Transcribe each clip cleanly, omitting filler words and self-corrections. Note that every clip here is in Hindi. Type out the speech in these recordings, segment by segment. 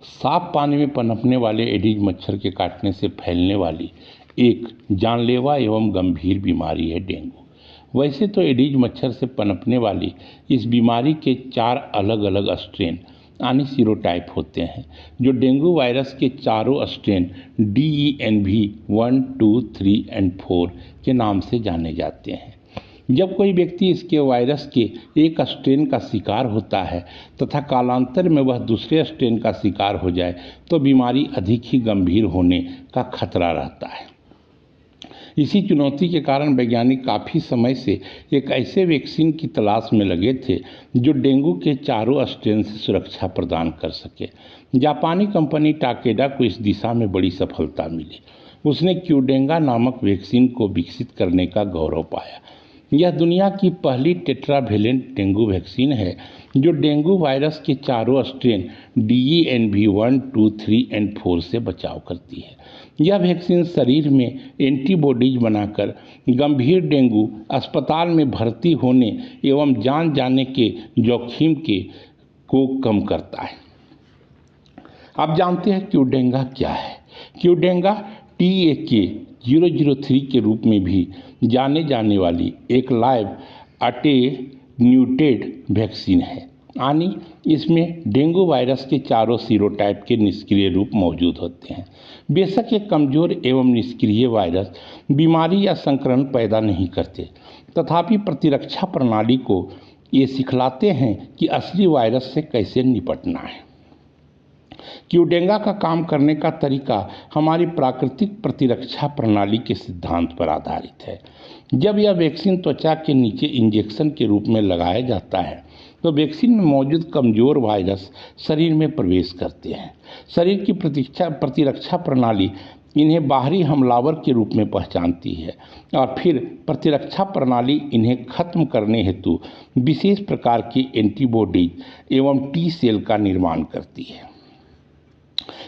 साफ पानी में पनपने वाले एडीज मच्छर के काटने से फैलने वाली एक जानलेवा एवं गंभीर बीमारी है डेंगू। वैसे तो एडीज मच्छर से पनपने वाली इस बीमारी के 4 अलग अलग स्ट्रेन यानी सीरोटाइप होते हैं, जो डेंगू वायरस के चारों स्ट्रेन DENV 1, 2, 3 और 4 के नाम से जाने जाते हैं। जब कोई व्यक्ति इसके वायरस के एक स्ट्रेन का शिकार होता है तथा कालांतर में वह दूसरे स्ट्रेन का शिकार हो जाए तो बीमारी अधिक ही गंभीर होने का खतरा रहता है। इसी चुनौती के कारण वैज्ञानिक काफ़ी समय से एक ऐसे वैक्सीन की तलाश में लगे थे जो डेंगू के चारों स्ट्रेन से सुरक्षा प्रदान कर सके। जापानी कंपनी टाकेडा को इस दिशा में बड़ी सफलता मिली। उसने क्यूडेंगा नामक वैक्सीन को विकसित करने का गौरव पाया। यह दुनिया की पहली टेट्रावेलेंट डेंगू वैक्सीन है जो डेंगू वायरस के चारों स्ट्रेन DENV 1, 2, 3 और 4 से बचाव करती है। यह वैक्सीन शरीर में एंटीबॉडीज बनाकर गंभीर डेंगू अस्पताल में भर्ती होने एवं जान जाने के जोखिम को कम करता है। आप जानते हैं क्यूडेंगा क्या है? क्यूडेंगा TAK-003 के रूप में भी जाने जाने वाली एक लाइव अटेन्यूटेड वैक्सीन है, यानी इसमें डेंगू वायरस के चारों सीरोटाइप के निष्क्रिय रूप मौजूद होते हैं। बेशक एक कमजोर एवं निष्क्रिय वायरस बीमारी या संक्रमण पैदा नहीं करते, तथापि प्रतिरक्षा प्रणाली को ये सिखलाते हैं कि असली वायरस से कैसे निपटना है। क्यूडेंगा का काम करने का तरीका हमारी प्राकृतिक प्रतिरक्षा प्रणाली के सिद्धांत पर आधारित है। जब यह वैक्सीन त्वचा के नीचे इंजेक्शन के रूप में लगाया जाता है तो वैक्सीन में मौजूद कमजोर वायरस शरीर में प्रवेश करते हैं। शरीर की प्रतिरक्षा प्रणाली इन्हें बाहरी हमलावर के रूप में पहचानती है और फिर प्रतिरक्षा प्रणाली इन्हें खत्म करने हेतु विशेष प्रकार की एंटीबॉडीज एवं T सेल का निर्माण करती है।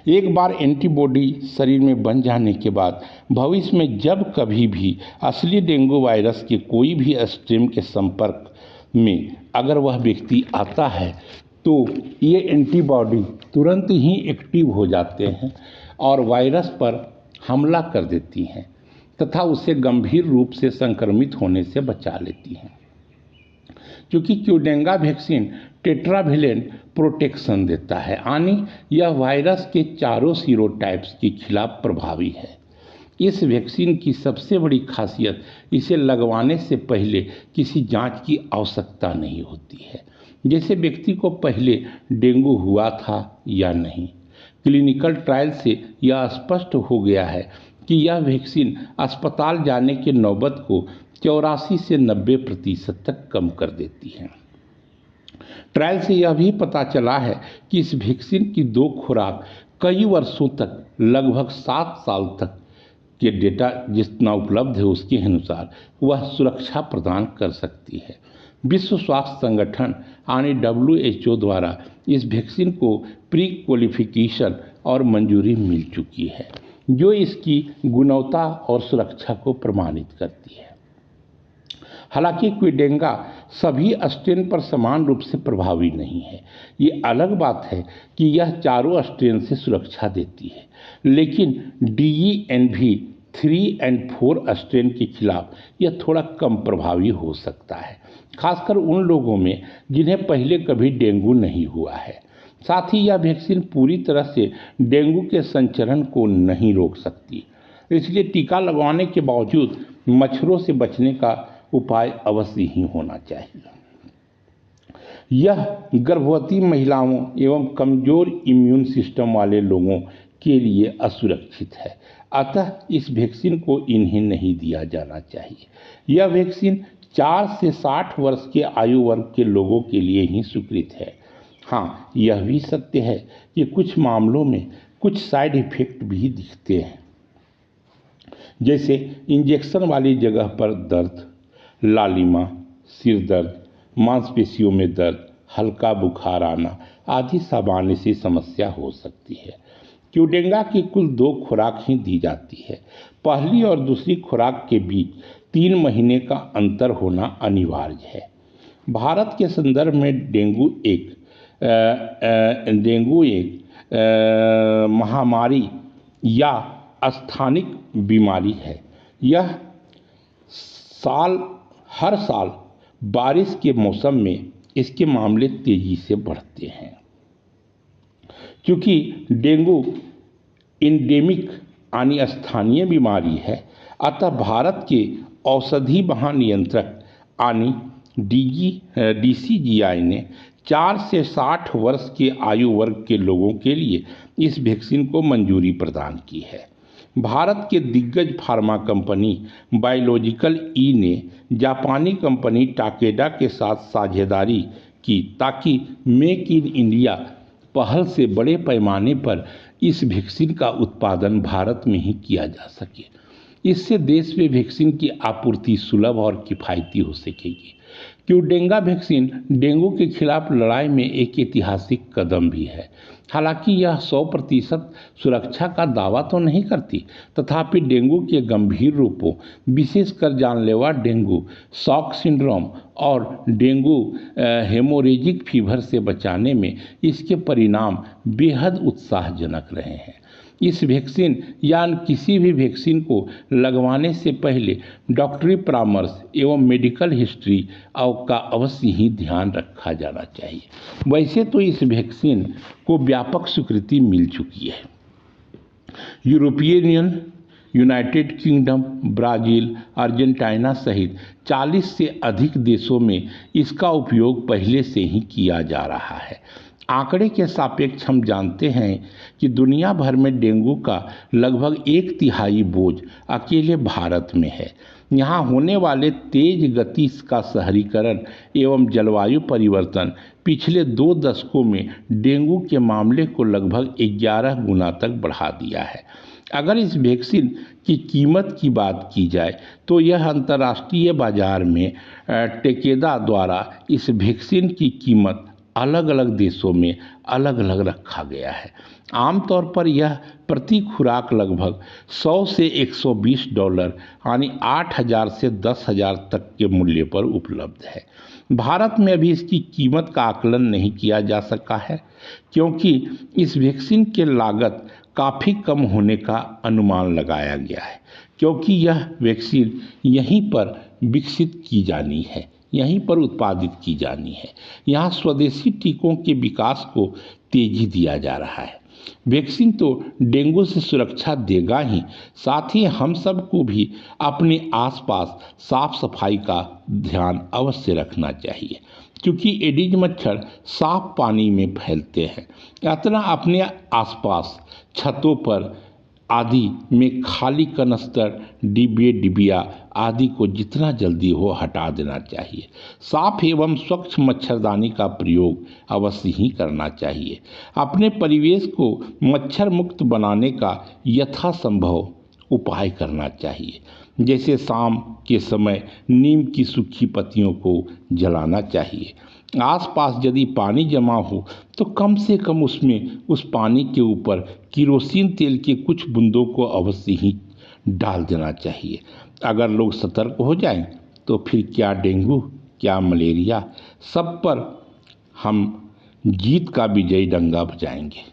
एक बार एंटीबॉडी शरीर में बन जाने के बाद भविष्य में जब कभी भी असली डेंगू वायरस के कोई भी स्ट्रेन के संपर्क में अगर वह व्यक्ति आता है तो ये एंटीबॉडी तुरंत ही एक्टिव हो जाते हैं और वायरस पर हमला कर देती हैं तथा उसे गंभीर रूप से संक्रमित होने से बचा लेती हैं। क्योंकि क्यूडेंगा वैक्सीन टेट्रावेलेंट प्रोटेक्शन देता है, यानी यह वायरस के चारों सीरोटाइप्स के खिलाफ प्रभावी है। इस वैक्सीन की सबसे बड़ी खासियत इसे लगवाने से पहले किसी जांच की आवश्यकता नहीं होती है, जैसे व्यक्ति को पहले डेंगू हुआ था या नहीं। क्लिनिकल ट्रायल से यह स्पष्ट हो गया है कि यह वैक्सीन अस्पताल जाने के नौबत को 84 से 90% तक कम कर देती है। ट्रायल से यह भी पता चला है कि इस वैक्सीन की 2 खुराक कई वर्षों तक लगभग 7 साल तक के डेटा जितना उपलब्ध है उसके अनुसार वह सुरक्षा प्रदान कर सकती है। विश्व स्वास्थ्य संगठन यानी WHO द्वारा इस वैक्सीन को प्री क्वालिफिकेशन और मंजूरी मिल चुकी है, जो इसकी गुणवत्ता और सुरक्षा को प्रमाणित करती है। हालांकि क्यूडेंगा सभी स्ट्रेन पर समान रूप से प्रभावी नहीं है। ये अलग बात है कि यह चारों स्ट्रेन से सुरक्षा देती है, लेकिन DENV 3 और 4 स्ट्रेन के खिलाफ यह थोड़ा कम प्रभावी हो सकता है, खासकर उन लोगों में जिन्हें पहले कभी डेंगू नहीं हुआ है। साथ ही यह वैक्सीन पूरी तरह से डेंगू के संचरण को नहीं रोक सकती, इसलिए टीका लगवाने के बावजूद मच्छरों से बचने का उपाय अवश्य ही होना चाहिए। यह गर्भवती महिलाओं एवं कमजोर इम्यून सिस्टम वाले लोगों के लिए असुरक्षित है, अतः इस वैक्सीन को इन्हें नहीं दिया जाना चाहिए। यह वैक्सीन 4 से 60 वर्ष के आयु वर्ग के लोगों के लिए ही स्वीकृत है। हाँ, यह भी सत्य है कि कुछ मामलों में कुछ साइड इफेक्ट भी दिखते हैं, जैसे इंजेक्शन वाली जगह पर दर्द, लालिमा, सिर दर्द, मांसपेशियों में दर्द, हल्का बुखार आना आदि सामान्य सी समस्या हो सकती है। क्यूडेंगा की कुल 2 खुराक ही दी जाती है। पहली और दूसरी खुराक के बीच 3 महीने का अंतर होना अनिवार्य है। भारत के संदर्भ में डेंगू एक महामारी या स्थानिक बीमारी है। यह हर साल बारिश के मौसम में इसके मामले तेजी से बढ़ते हैं। क्योंकि डेंगू इंडेमिक यानी स्थानीय बीमारी है, अतः भारत के औषधि महानियंत्रक यानी DCGI ने 4 से 60 वर्ष के आयु वर्ग के लोगों के लिए इस वैक्सीन को मंजूरी प्रदान की है। भारत के दिग्गज फार्मा कंपनी बायोलॉजिकल ई ने जापानी कंपनी टाकेडा के साथ साझेदारी की ताकि मेक इन इंडिया पहल से बड़े पैमाने पर इस वैक्सीन का उत्पादन भारत में ही किया जा सके। इससे देश में वैक्सीन की आपूर्ति सुलभ और किफ़ायती हो सकेगी। क्यूडेंगा वैक्सीन डेंगू के खिलाफ लड़ाई में एक ऐतिहासिक कदम भी है। हालांकि यह 100% सुरक्षा का दावा तो नहीं करती, तथापि डेंगू के गंभीर रूपों, विशेषकर जानलेवा डेंगू शॉक सिंड्रोम और डेंगू हेमोरेजिक फीवर से बचाने में इसके परिणाम बेहद उत्साहजनक रहे हैं। इस वैक्सीन या किसी भी वैक्सीन को लगवाने से पहले डॉक्टरी परामर्श एवं मेडिकल हिस्ट्री का अवश्य ही ध्यान रखा जाना चाहिए। वैसे तो इस वैक्सीन को व्यापक स्वीकृति मिल चुकी है। यूरोपीय union, United kingdom, Brazil, Argentina सहित 40 से अधिक देशों में इसका उपयोग पहले से ही किया जा रहा है। आंकड़े के सापेक्ष हम जानते हैं कि दुनिया भर में डेंगू का लगभग 1/3 बोझ अकेले भारत में है। यहाँ होने वाले तेज गति का शहरीकरण एवं जलवायु परिवर्तन पिछले 2 दशकों में डेंगू के मामले को लगभग 11 गुना तक बढ़ा दिया है। अगर इस वैक्सीन की कीमत की बात की जाए तो यह अंतर्राष्ट्रीय बाजार में टेकेदा द्वारा इस वैक्सीन की कीमत अलग अलग देशों में अलग अलग रखा गया है। आमतौर पर यह प्रति खुराक लगभग 100 से $120 यानी 8,000 से 10,000 तक के मूल्य पर उपलब्ध है। भारत में अभी इसकी कीमत का आकलन नहीं किया जा सका है, क्योंकि इस वैक्सीन की लागत काफ़ी कम होने का अनुमान लगाया गया है, क्योंकि यह वैक्सीन यहीं पर विकसित की जानी है, यहीं पर उत्पादित की जानी है। यहाँ स्वदेशी टीकों के विकास को तेजी दिया जा रहा है। वैक्सीन तो डेंगू से सुरक्षा देगा ही, साथ ही हम सबको भी अपने आसपास साफ सफाई का ध्यान अवश्य रखना चाहिए, क्योंकि एडिज मच्छर साफ पानी में फैलते हैं। अतः अपने आसपास छतों पर आदि में खाली कनस्तर, डिबिया आदि को जितना जल्दी हो हटा देना चाहिए। साफ एवं स्वच्छ मच्छरदानी का प्रयोग अवश्य ही करना चाहिए। अपने परिवेश को मच्छर मुक्त बनाने का यथासंभव उपाय करना चाहिए, जैसे शाम के समय नीम की सूखी पत्तियों को जलाना चाहिए। आसपास यदि पानी जमा हो तो कम से कम उस पानी के ऊपर किरोसिन तेल के कुछ बूंदों को अवश्य ही डाल देना चाहिए। अगर लोग सतर्क हो जाएं तो फिर क्या डेंगू, क्या मलेरिया, सब पर हम जीत का विजयी डंका बजाएंगे।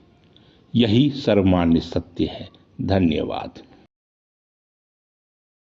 यही सर्वमान्य सत्य है। धन्यवाद।